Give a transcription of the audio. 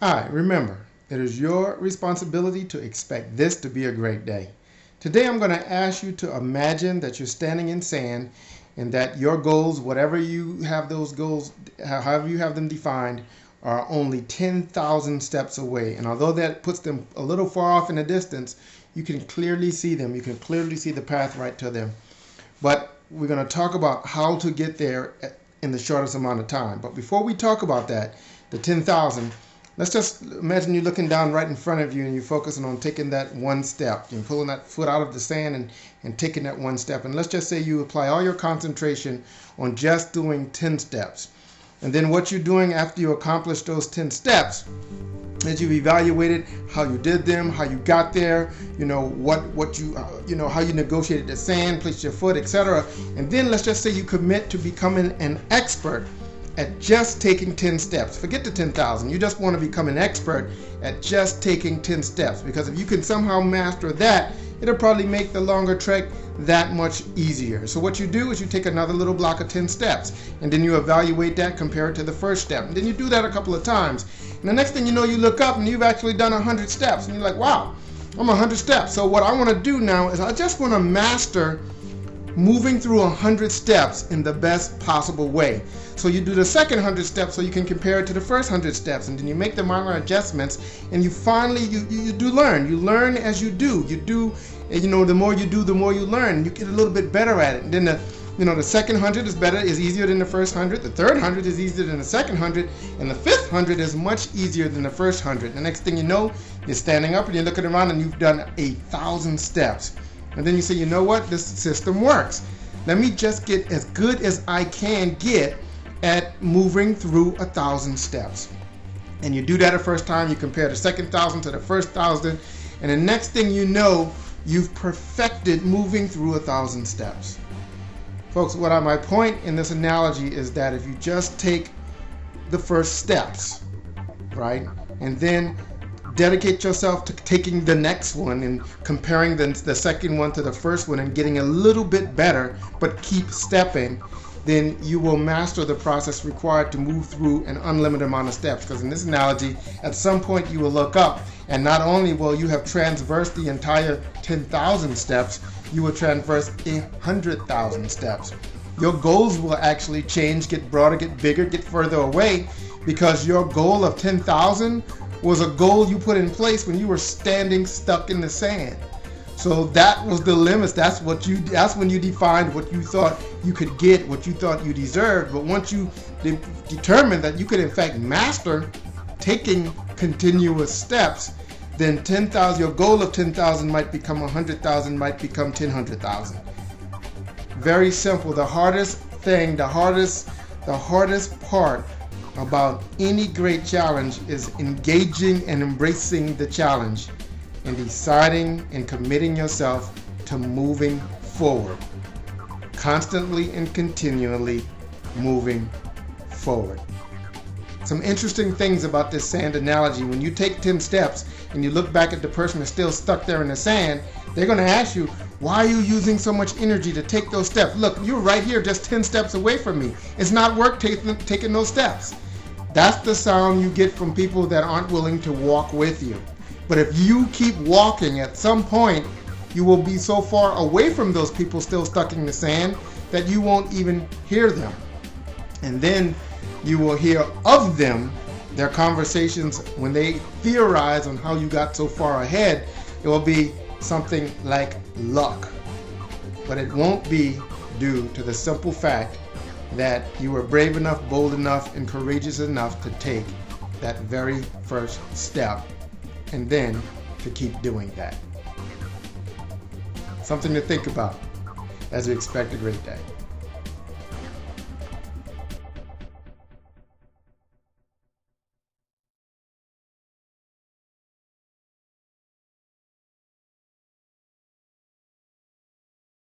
All right, remember, it is your responsibility to expect this to be a great day. Today I'm going to ask you to imagine that you're standing in sand and that your goals, whatever you have those goals, however you have them defined, are only 10,000 steps away. And although that puts them a little far off in the distance, you can clearly see them. You can clearly see the path right to them. But we're going to talk about how to get there in the shortest amount of time. But before we talk about that, the 10,000, let's just imagine you're looking down right in front of you and you're focusing on taking that one step. You're pulling that foot out of the sand and taking that one step. And let's just say you apply all your concentration on just doing 10 steps. And then what you're doing after you accomplish those 10 steps is you've evaluated how you did them, how you got there, how you negotiated the sand, placed your foot, etc. And then let's just say you commit to becoming an expert at just taking 10 steps. Forget the 10,000. You just want to become an expert at just taking 10 steps, because if you can somehow master that, it'll probably make the longer trek that much easier. So what you do is you take another little block of 10 steps, and then you evaluate that, compare it to the first step. And then you do that a couple of times. And the next thing you know, you look up and you've actually done 100 steps. And you're like, wow, I'm 100 steps. So what I want to do now is I just want to master moving through 100 steps in the best possible way. So you do the second 100 steps so you can compare it to the first 100 steps, and then you make the minor adjustments, and you finally, you do learn. You learn as you do. The more you do, the more you learn. You get a little bit better at it. And then the second 100 is easier than the first 100. The third 100 is easier than the second 100, and the fifth 100 is much easier than the first 100. The next thing you know, you're standing up and you're looking around and you've done 1,000 steps. And then you say, you know what, this system works. Let me just get as good as I can get at moving through 1,000 steps. And you do that the first time, you compare the second 1,000 to the first 1,000, and the next thing you know, you've perfected moving through 1,000 steps. Folks, my point in this analogy is that if you just take the first steps, right, and then dedicate yourself to taking the next one and comparing the second one to the first one and getting a little bit better, but keep stepping, then you will master the process required to move through an unlimited amount of steps. Because in this analogy, at some point you will look up, and not only will you have traversed the entire 10,000 steps, you will traverse 100,000 steps. Your goals will actually change, get broader, get bigger, get further away, because your goal of 10,000 was a goal you put in place when you were standing stuck in the sand. So that was the limits. That's when you defined what you thought you could get, what you thought you deserved. But once you determined that you could in fact master taking continuous steps, then 10,000, your goal of 10,000 might become 100,000, might become 10,000. Very simple. The hardest part about any great challenge is engaging and embracing the challenge and deciding and committing yourself to moving forward. Constantly and continually moving forward. Some interesting things about this sand analogy. When you take 10 steps and you look back at the person that's still stuck there in the sand, they're going to ask you, why are you using so much energy to take those steps? Look, you're right here just 10 steps away from me. It's not worth taking those steps. That's the sound you get from people that aren't willing to walk with you. But if you keep walking, at some point, you will be so far away from those people still stuck in the sand that you won't even hear them. And then you will hear of them, their conversations, when they theorize on how you got so far ahead. It will be something like luck. But it won't be due to the simple fact that you were brave enough, bold enough, and courageous enough to take that very first step, and then to keep doing that. Something to think about as we expect a great day.